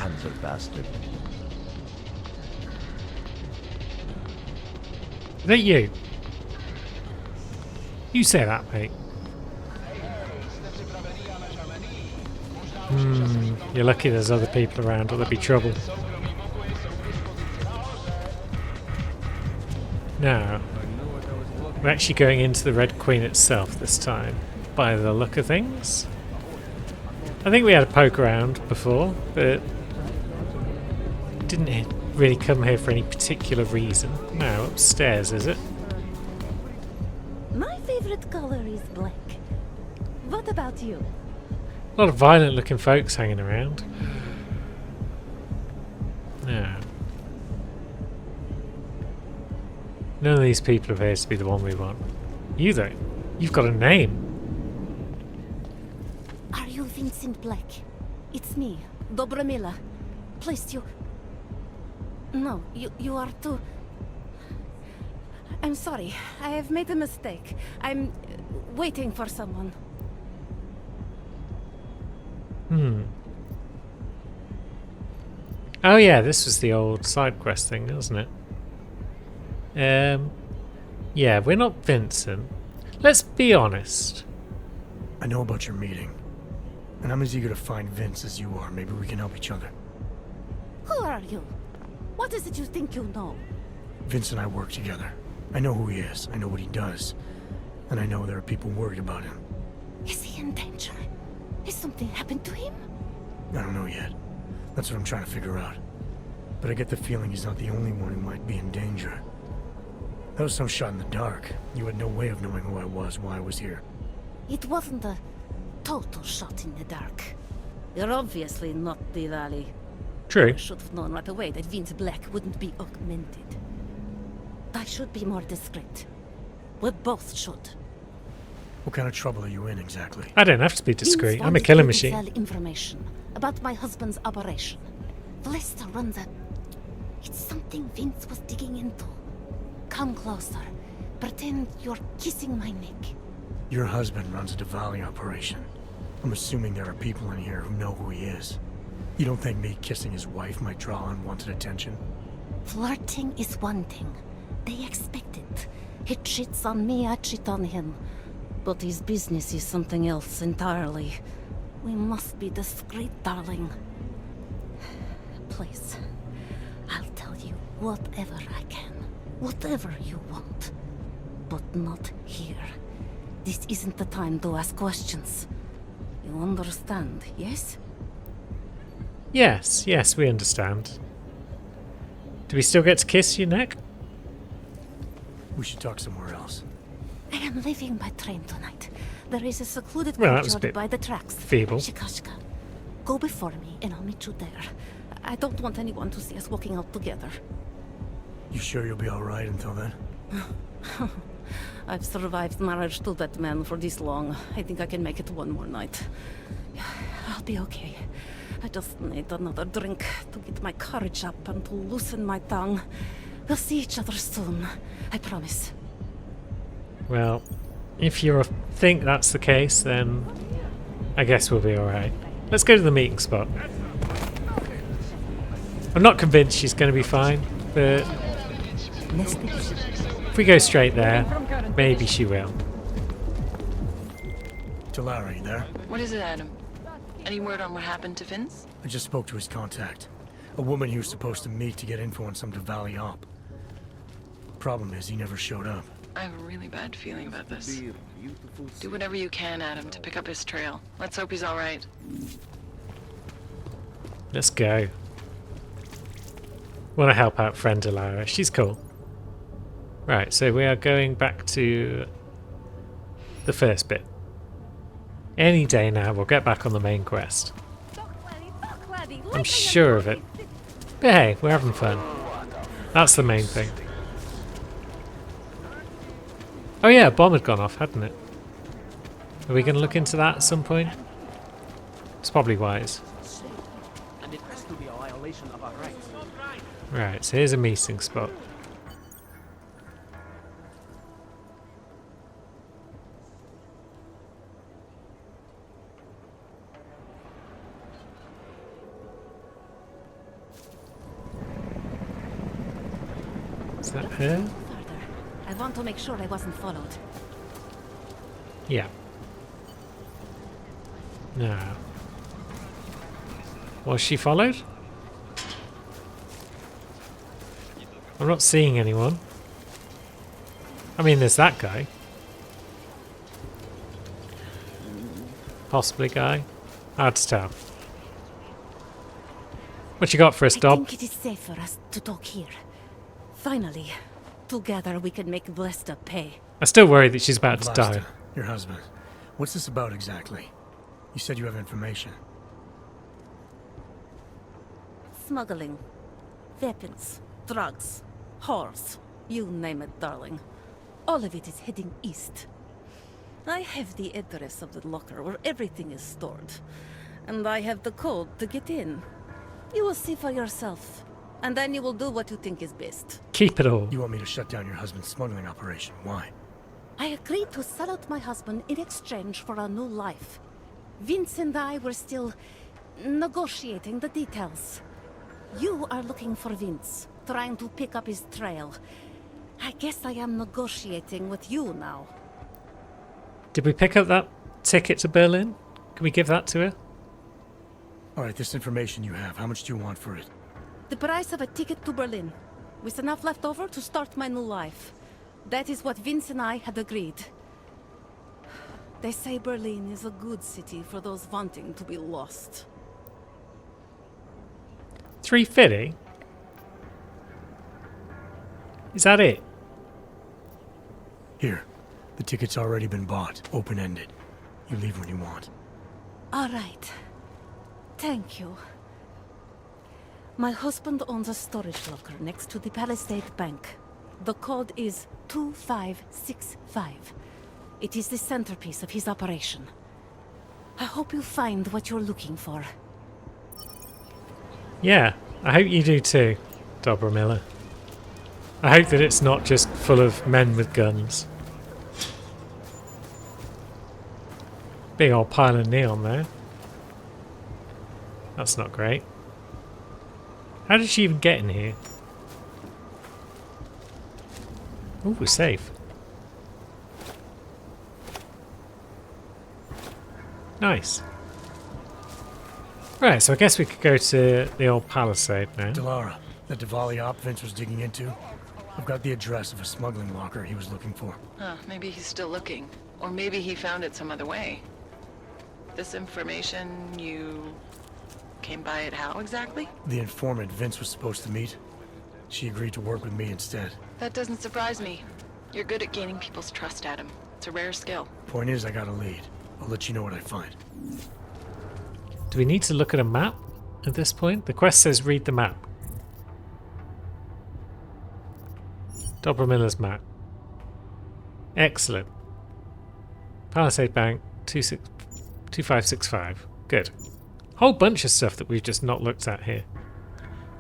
Panzer bastard. Is that you? You say that, mate. You're lucky there's other people around or there'd be trouble. Now, we're actually going into the Red Queen itself this time, by the look of things. I think we had a poke around before, but didn't really come here for any particular reason. Now, upstairs, is it? My favorite color is black. What about you? A lot of violent looking folks hanging around. Now, none of these people appears to be the one we want. You though, you've got a name. Are you Vincent Black? It's me, Dobramila. Please, you... No, you are too... I'm sorry, I have made a mistake. I'm waiting for someone. Oh yeah, this was the old side quest thing, wasn't it? Yeah, we're not Vincent. Let's be honest. I know about your meeting, and I'm as eager to find Vince as you are. Maybe we can help each other. Who are you? What is it you think you know? Vince and I work together. I know who he is, I know what he does, and I know there are people worried about him. Is he in danger? Has something happened to him? I don't know yet. That's what I'm trying to figure out. But I get the feeling he's not the only one who might be in danger. That was some shot in the dark. You had no way of knowing who I was, why I was here. It wasn't a total shot in the dark. You're obviously not Diwali. True. I should have known right away that Vince Black wouldn't be augmented. I should be more discreet. We both should. What kind of trouble are you in exactly? I don't have to be discreet. Vince I'm a wanted killing me to machine. sell information about my husband's operation. Lester runs a... It's something Vince was digging into. Come closer. Pretend you're kissing my neck. Your husband runs a Diwali operation. I'm assuming there are people in here who know who he is. You don't think me kissing his wife might draw unwanted attention? Flirting is one thing. They expect it. He cheats on me, I cheat on him. But his business is something else entirely. We must be discreet, darling. Please, I'll tell you whatever I can. Whatever you want. But not here. This isn't the time to ask questions. You understand, yes? Yes, we understand. Do we still get to kiss your neck? We should talk somewhere else. I am leaving by train tonight. There is a secluded Well, that was a courtyard bit by the tracks. feeble. Shikashka. Go before me and I'll meet you there. I don't want anyone to see us walking out together. You sure you'll be alright until then? I've survived marriage to that man for this long. I think I can make it one more night. I'll be okay. I just need another drink to get my courage up and to loosen my tongue. We'll see each other soon. I promise. Well, if you think that's the case, then I guess we'll be alright. Let's go to the meeting spot. I'm not convinced she's going to be fine, but if we go straight there, maybe she will. Talara, you there? What is it, Adam? Any word on what happened to Vince? I just spoke to his contact. A woman he was supposed to meet to get info on some Diwali op. Problem is, he never showed up. I have a really bad feeling about this. Do whatever you can, Adam, to pick up his trail. Let's hope he's alright. Let's go. Want to help out friend Alara. She's cool. Right, so we are going back to the first bit. Any day now, we'll get back on the main quest. I'm sure of it. But hey, we're having fun. That's the main thing. Oh yeah, a bomb had gone off, hadn't it? Are we going to look into that at some point? It's probably wise. And it has to be a violation of our rights. Right, so here's a meeting spot. Is that her? Further. I want to make sure I wasn't followed. Yeah. No. Was she followed? I'm not seeing anyone. I mean, there's that guy. Possibly guy. Hard to tell. What you got for us, I Dob? think it is safe for us to talk here. Finally, together we can make Vlasta pay. I'm still worried that she's about to die. Vlasta, your husband. What's this about exactly? You said you have information. Smuggling. Weapons. Drugs. Whores. You name it, darling. All of it is heading east. I have the address of the locker where everything is stored. And I have the code to get in. You will see for yourself. And then you will do what you think is best. Keep it all. You want me to shut down your husband's smuggling operation. Why? I agreed to sell out my husband in exchange for a new life. Vince and I were still negotiating the details. You are looking for Vince, trying to pick up his trail. I guess I am negotiating with you now. Did we pick up that ticket to Berlin? Can we give that to her? Alright, this information you have, how much do you want for it? The price of a ticket to Berlin, with enough left over to start my new life. That is what Vince and I had agreed. They say Berlin is a good city for those wanting to be lost. 350? Is that it? Here. The ticket's already been bought, open-ended. You leave when you want. All right. Thank you. My husband owns a storage locker next to the Palisade Bank. The code is 2565. It is the centerpiece of his operation. I hope you find what you're looking for. Yeah, I hope you do too, Dobra Miller. I hope that it's not just full of men with guns. Big old pile of neon there. That's not great. How did she even get in here? Ooh, we're safe. Nice. Right, so I guess we could go to the old Palisade now. Delara, that Diwali op Vince was digging into? I've got the address of a smuggling locker he was looking for. Huh, maybe he's still looking. Or maybe he found it some other way. This information, you came by it how exactly? The informant Vince was supposed to meet. She agreed to work with me instead. That doesn't surprise me. You're good at gaining people's trust, Adam. It's a rare skill. Point is, I got a lead. I'll let you know what I find. Do we need to look at a map at this point? The quest says read the map. Dobra Miller's map. Excellent. Palisade Bank 2565. Good. Whole bunch of stuff that we've just not looked at here.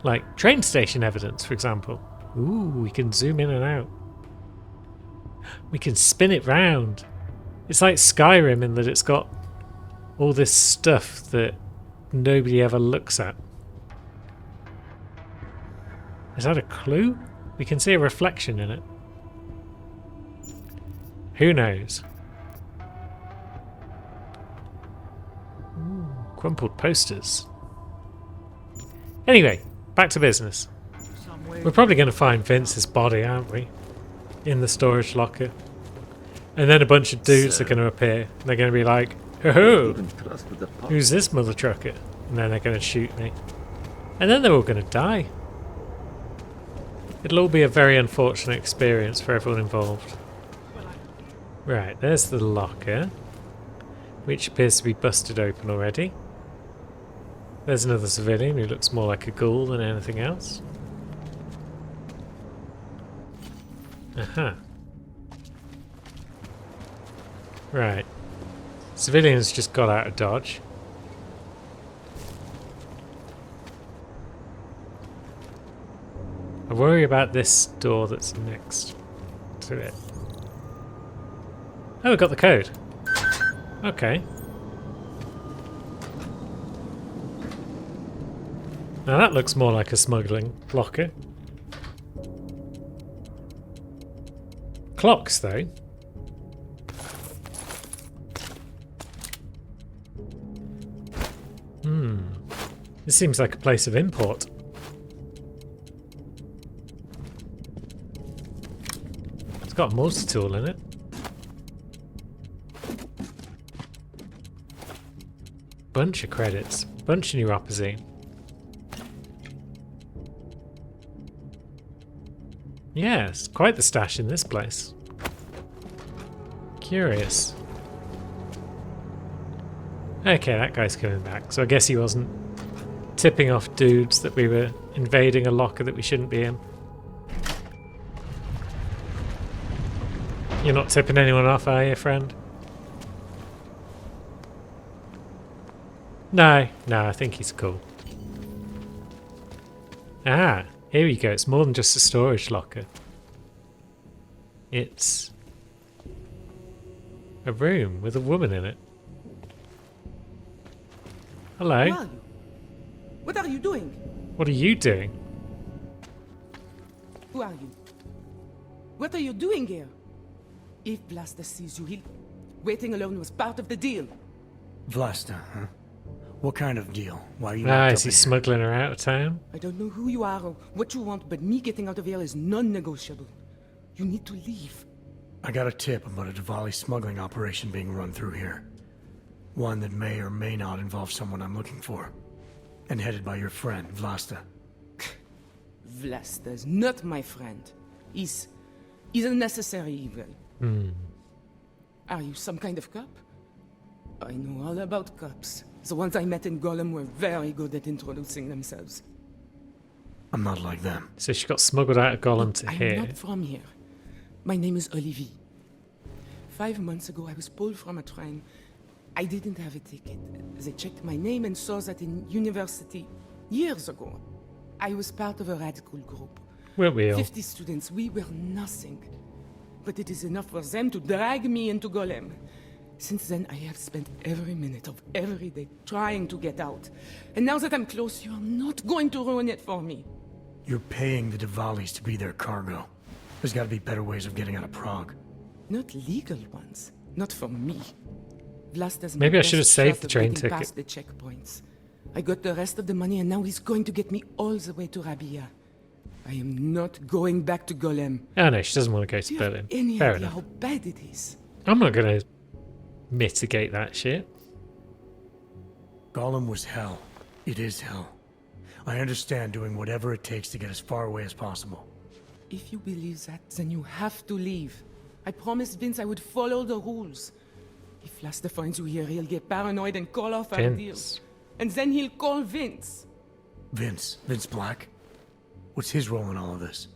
Like train station evidence, for example. Ooh, we can zoom in and out. We can spin it round. It's like Skyrim in that it's got all this stuff that nobody ever looks at. Is that a clue? We can see a reflection in it. Who knows? Ooh, crumpled posters. Anyway, back to business. We're probably going to find Vince's body, aren't we? In the storage locker. And then a bunch of dudes are going to appear. They're going to be like, ho-ho! Who's this mother trucker? And then they're going to shoot me. And then they're all going to die. It'll all be a very unfortunate experience for everyone involved. Right, there's the locker, which appears to be busted open already. There's another civilian who looks more like a ghoul than anything else. Aha. Right. Civilians just got out of Dodge. I worry about this door that's next to it. Oh, we got the code. Okay. Now that looks more like a smuggling locker. Clocks, though. This seems like a place of import. It's got a multi-tool in it. Bunch of credits. Bunch of neuropazine. Yeah, it's quite the stash in this place. Curious. Okay, that guy's coming back. So I guess he wasn't tipping off dudes that we were invading a locker that we shouldn't be in. You're not tipping anyone off, are you, friend? No, I think he's cool. Ah, here we go. It's more than just a storage locker. It's a room with a woman in it. Hello. Who are you? What are you doing? What are you doing? Who are you? What are you doing here? If Blaster sees you, waiting alone was part of the deal. Vlasta, huh? What kind of deal? Why are you Ah, locked is up he in here? smuggling her out of town? I don't know who you are or what you want, but me getting out of here is non-negotiable. You need to leave. I got a tip about a Diwali smuggling operation being run through here. One that may or may not involve someone I'm looking for. And headed by your friend, Vlasta. Vlasta's not my friend. He's a necessary evil. Are you some kind of cop? I know all about cops. The ones I met in Golem were very good at introducing themselves. I'm not like them. So she got smuggled out of Gollum to I'm here. not from here. My name is Olivier. 5 months ago, I was pulled from a train. I didn't have a ticket. They checked my name and saw that in university years ago. I was part of a radical group. Weren't we all? 50 students, we were nothing. But it is enough for them to drag me into Golem. Since then, I have spent every minute of every day trying to get out. And now that I'm close, you are not going to ruin it for me. You're paying the Diwalis to be their cargo. There's gotta be better ways of getting out of Prague. Not legal ones. Not for me. Vlasta's my Maybe I best should have saved shot the of train getting ticket. past the checkpoints. I got the rest of the money and now he's going to get me all the way to Rabia. I am not going back to Golem. Oh no, she doesn't want to go Do to you have Berlin. any Fair idea enough. how bad it is? I'm not going to mitigate that shit. Gollum was hell. It is hell. I understand doing whatever it takes to get as far away as possible. If you believe that, then you have to leave. I promised Vince I would follow the rules. If Vlasta finds you here, he'll get paranoid and call off our deal. Vince. And then he'll call Vince. Vince Black? What's his role in all of this?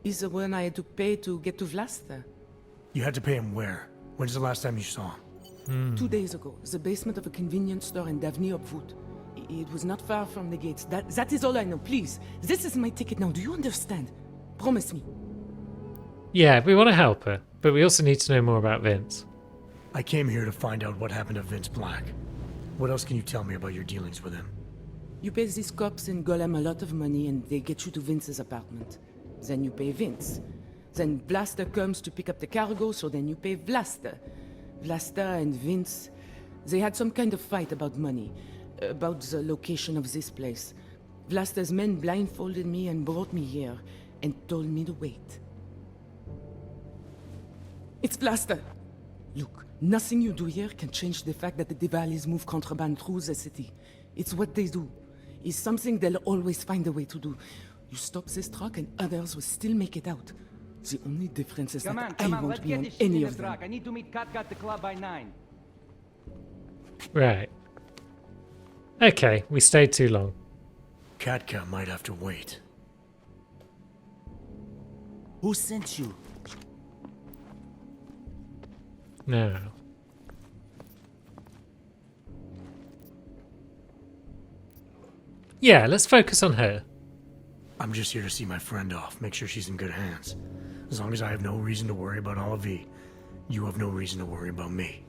He's the one I had to pay to get to Vlasta. You had to pay him where? When's the last time you saw him? 2 days ago, the basement of a convenience store in Davni Obwood. It was not far from the gates. That is all I know. Please, this is my ticket now. Do you understand? Promise me. Yeah, we want to help her, but we also need to know more about Vince. I came here to find out what happened to Vince Black. What else can you tell me about your dealings with him? You pay these cops in Golem a lot of money and they get you to Vince's apartment. Then you pay Vince. Then Vlasta comes to pick up the cargo, so then you pay Vlasta. Vlasta and Vince, they had some kind of fight about money, about the location of this place. Vlasta's men blindfolded me and brought me here, and told me to wait. It's Vlasta! Look, nothing you do here can change the fact that the Diwalis move contraband through the city. It's what they do. It's something they'll always find a way to do. You stop this truck and others will still make it out. The only difference is Come that on, I let's won't be get on this shit in any the of them. truck. I need to meet Kat at the club by 9. Right. Okay, we stayed too long. Katka might have to wait. Who sent you? No. Yeah, let's focus on her. I'm just here to see my friend off, make sure she's in good hands. As long as I have no reason to worry about Olivier, you have no reason to worry about me.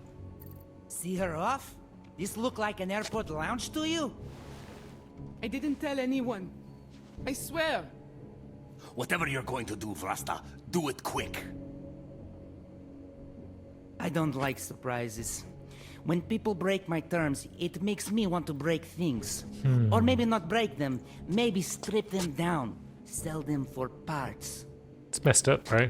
See her off? This look like an airport lounge to you? I didn't tell anyone. I swear. Whatever you're going to do, Vlasta, do it quick. I don't like surprises. When people break my terms, it makes me want to break things. Or maybe not break them, maybe strip them down. Sell them for parts. It's messed up, bro.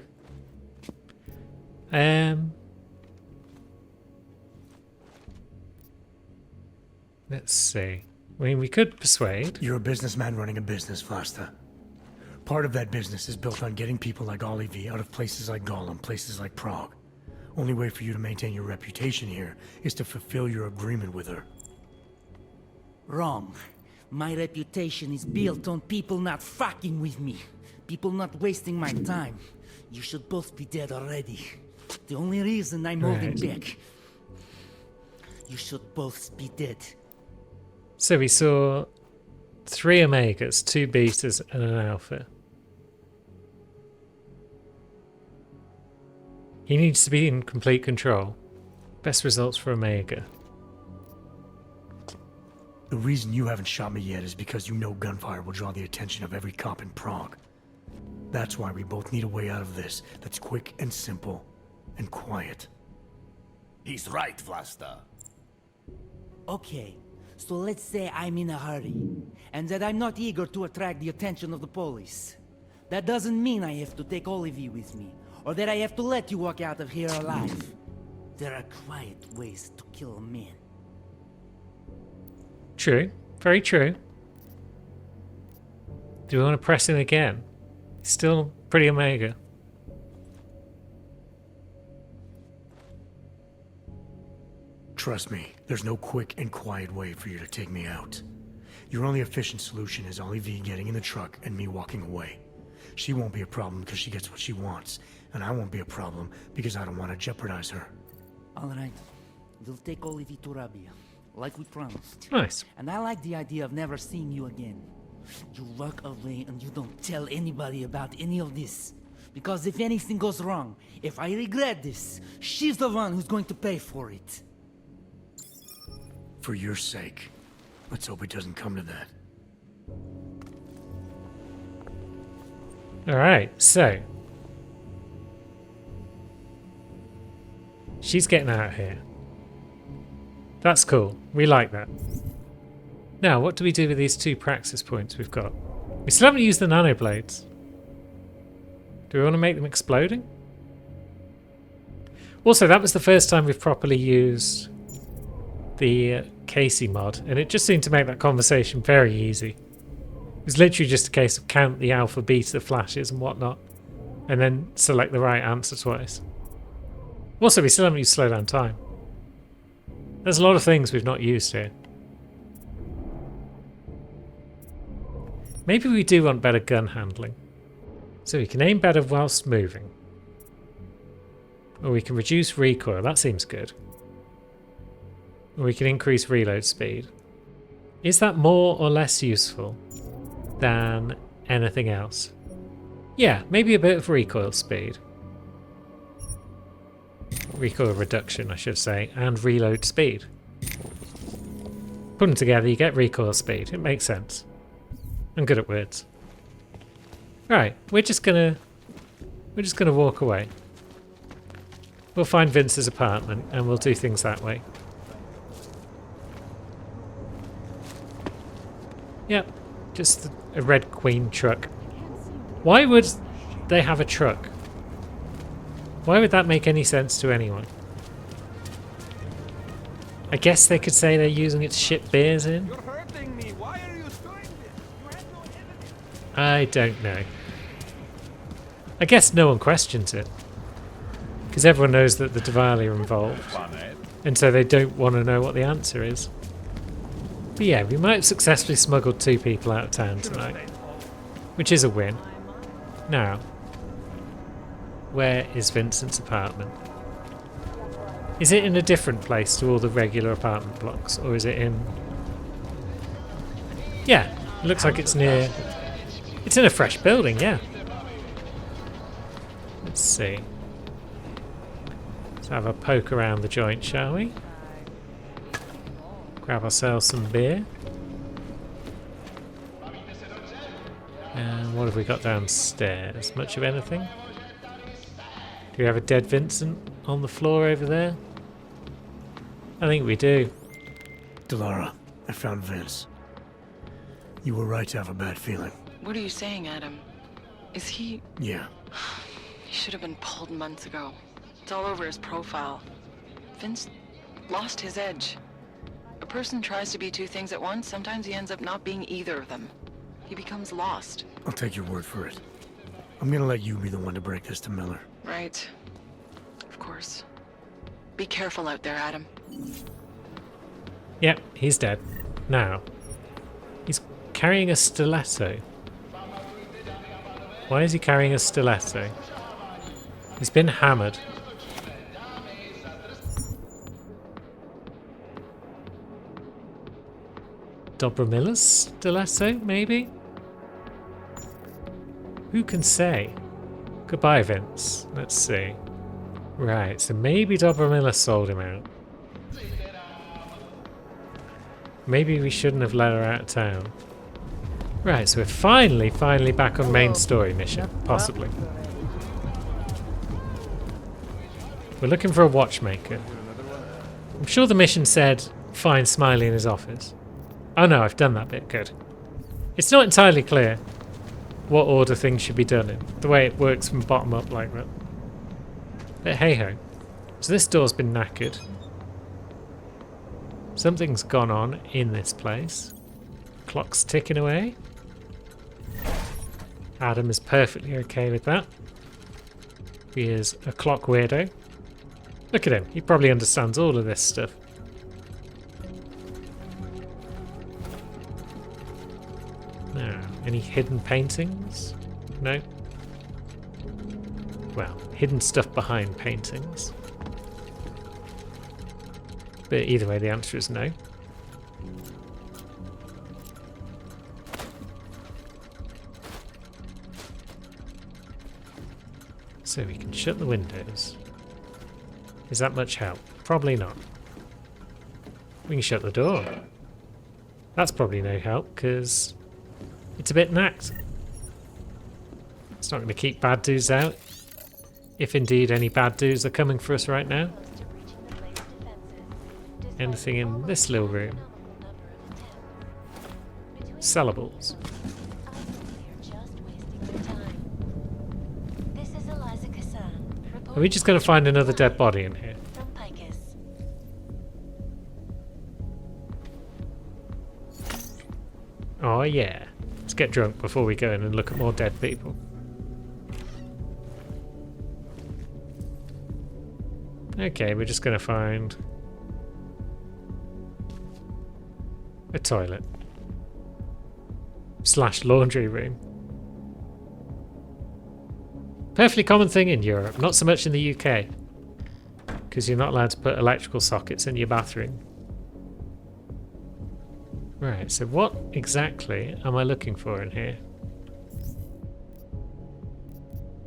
Let's see. I mean, we could persuade. You're a businessman running a business, Vlasta. Part of that business is built on getting people like Olivier out of places like Gollum, places like Prague. Only way for you to maintain your reputation here is to fulfill your agreement with her. Wrong. My reputation is built on people not fucking with me. People not wasting my time. You should both be dead already. The only reason I'm holding back. You should both be dead. So we saw 3 Omegas, 2 Betas, and an Alpha. He needs to be in complete control. Best results for Omega. The reason you haven't shot me yet is because you know gunfire will draw the attention of every cop in Prague. That's why we both need a way out of this that's quick and simple and quiet. He's right, Vlasta. Okay, so let's say I'm in a hurry, and that I'm not eager to attract the attention of the police. That doesn't mean I have to take Olivier with me, or that I have to let you walk out of here alive. There are quiet ways to kill a man. True. Very true. Do we want to press him again? He's still pretty Omega. Trust me, there's no quick and quiet way for you to take me out. Your only efficient solution is Olivier getting in the truck and me walking away. She won't be a problem because she gets what she wants, and I won't be a problem because I don't want to jeopardize her. All right, we'll take Olivier to Rabia, like we promised. Nice. And I like the idea of never seeing you again. You walk away and you don't tell anybody about any of this. Because if anything goes wrong, if I regret this, she's the one who's going to pay for it. For your sake, let's hope it doesn't come to that. Alright, so. She's getting out of here. That's cool. We like that. Now, what do we do with these 2 praxis points we've got? We still haven't used the nanoblades. Do we want to make them exploding? Also, that was the first time we've properly used the Casey mod, and it just seemed to make that conversation very easy. It was literally just a case of count the alpha, beta flashes and whatnot, and then select the right answer twice. Also, we still haven't used slow down time. There's a lot of things we've not used here. Maybe we do want better gun handling. So we can aim better whilst moving. Or we can reduce recoil, that seems good. Or we can increase reload speed. Is that more or less useful than anything else? Yeah, maybe a bit of recoil speed. Recoil reduction, I should say, and reload speed. Put them together, you get recoil speed. It makes sense. I'm good at words. Right, we're just gonna walk away. We'll find Vince's apartment and we'll do things that way. Yep, just a Red Queen truck. Why would they have a truck? Why would that make any sense to anyone? I guess they could say they're using it to ship beers in. You're hurting me. Why are you doing this? You have no evidence. I don't know. I guess no one questions it. Because everyone knows that the Diwali are involved. And so they don't want to know what the answer is. But yeah, we might have successfully smuggled 2 people out of town tonight. Which is a win. Now, where is Vincent's apartment? Is it in a different place to all the regular apartment blocks? Or is it in... Yeah, it looks like it's near... It's in a fresh building, yeah. Let's see. Let's have a poke around the joint, shall we? Grab ourselves some beer. And what have we got downstairs? Much of anything? Do we have a dead Vincent? on the floor over there? I think we do. Delara, I found Vince. You were right to have a bad feeling. What are you saying, Adam? Is he... Yeah. He should have been pulled months ago. It's all over his profile. Vince lost his edge. A person tries to be two things at once, sometimes he ends up not being either of them. He becomes lost. I'll take your word for it. I'm gonna let you be the one to break this to Miller. Right. Of course. Be careful out there, Adam. Yep, he's dead. Now, he's carrying a stiletto. Why is he carrying a stiletto? He's been hammered. Dobramilla's stiletto, maybe? Who can say? Goodbye, Vince. Let's see. Right, so maybe Dobramilla sold him out. Maybe we shouldn't have let her out of town. Right, so we're finally back on main story mission. Possibly. We're looking for a watchmaker. I'm sure the mission said find Smiley in his office. Oh no, I've done that bit. Good. It's not entirely clear what order things should be done in. The way it works from bottom up like that. But hey ho. So this door's been knackered. Something's gone on in this place. Clock's ticking away. Adam is perfectly okay with that. He is a clock weirdo. Look at him. He probably understands all of this stuff. Now, any hidden paintings? No. Well, hidden stuff behind paintings. But either way, the answer is no. So we can shut the windows. Is that much help? Probably not. We can shut the door. That's probably no help, because it's a bit knacked. It's not going to keep bad dudes out. If indeed any bad dudes are coming for us right now. Anything in this little room? Sellables. Are we just going to find another dead body in here? Oh yeah. Let's get drunk before we go in and look at more dead people. Okay, we're just going to find a toilet / laundry room. Perfectly common thing in Europe, not so much in the UK, because you're not allowed to put electrical sockets in your bathroom. Right, so what exactly am I looking for in here?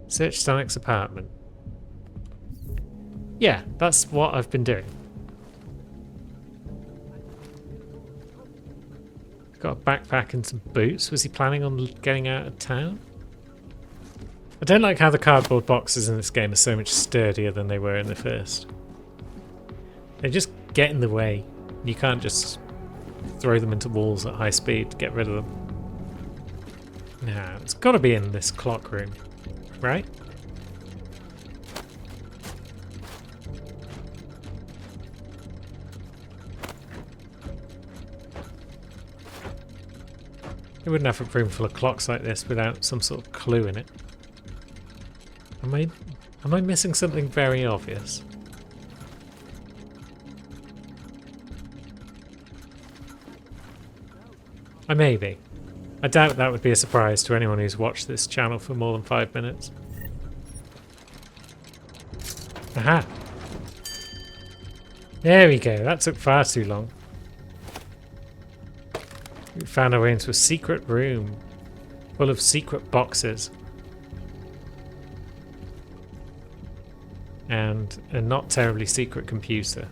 Search Stanic's apartment. Yeah, that's what I've been doing. Got a backpack and some boots. Was he planning on getting out of town? I don't like how the cardboard boxes in this game are so much sturdier than they were in the first. They just get in the way. You can't just throw them into walls at high speed to get rid of them. Nah, it's got to be in this clock room, right? You wouldn't have a room full of clocks like this without some sort of clue in it. Am I missing something very obvious? I may be. I doubt that would be a surprise to anyone who's watched this channel for more than 5 minutes. Aha! There we go, that took far too long. We found our way into a secret room full of secret boxes. And a not terribly secret computer.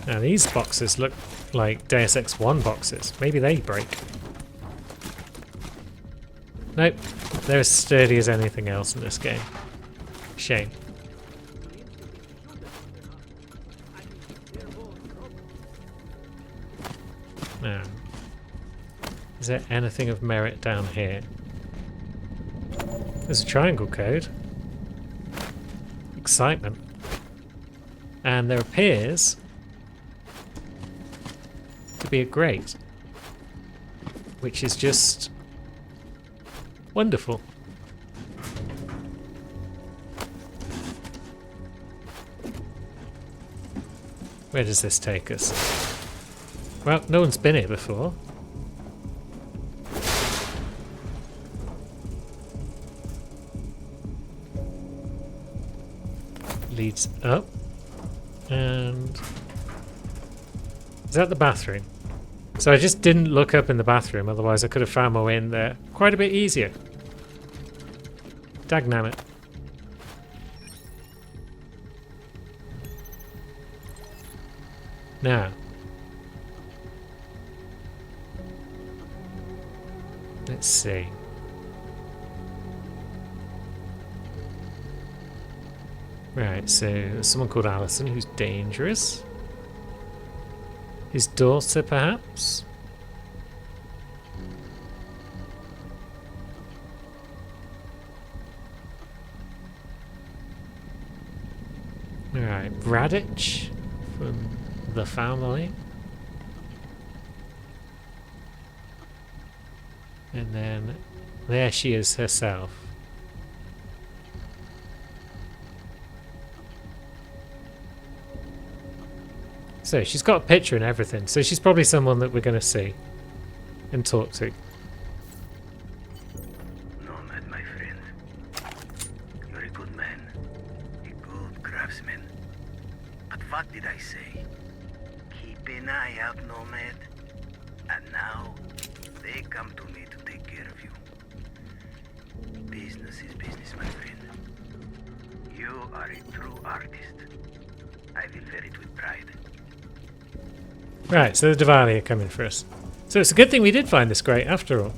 Now these boxes look like Deus Ex 1 boxes. Maybe they break. Nope. They're as sturdy as anything else in this game. Shame. Now, is there anything of merit down here? There's a triangle code. Excitement. And there appears to be a grate, which is just wonderful. Where does this take us? Well, no one's been here before. Leads up. And is that the bathroom? So I just didn't look up in the bathroom, otherwise I could have found my way in there quite a bit easier. Dagnammit. Now, let's see. Right, so there's someone called Allison who's dangerous. His daughter, perhaps? Alright, Radich from the family. And then there she is herself. So she's got a picture and everything, so she's probably someone that we're going to see and talk to. Nomad, my friend. You're a good man, a good craftsman. But what did I say? Keep an eye out, Nomad. And now, they come to me to take care of you. Business is business, my friend. You are a true artist. I will wear it with pride. Right, so the Diwali are coming for us. So it's a good thing we did find this grate after all.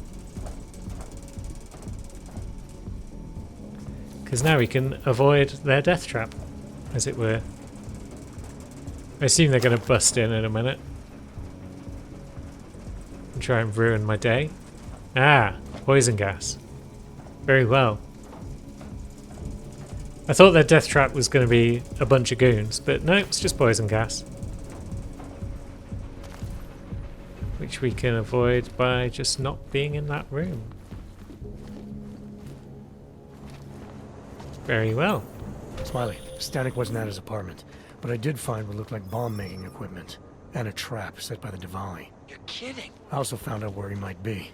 Because now we can avoid their death trap, as it were. I assume they're going to bust in a minute. And try and ruin my day. Ah, poison gas. Very well. I thought their death trap was going to be a bunch of goons, but no, it's just poison gas. Which we can avoid by just not being in that room. Very well. Smiley, Stanek wasn't at his apartment, but I did find what looked like bomb-making equipment and a trap set by the Diwali. You're kidding. I also found out where he might be.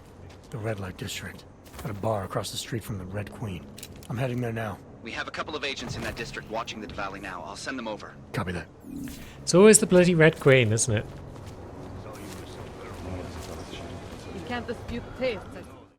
The Red Light District. At a bar across the street from the Red Queen. I'm heading there now. We have a couple of agents in that district watching the Diwali now. I'll send them over. Copy that. It's always the bloody Red Queen, isn't it? You can't dispute taste, I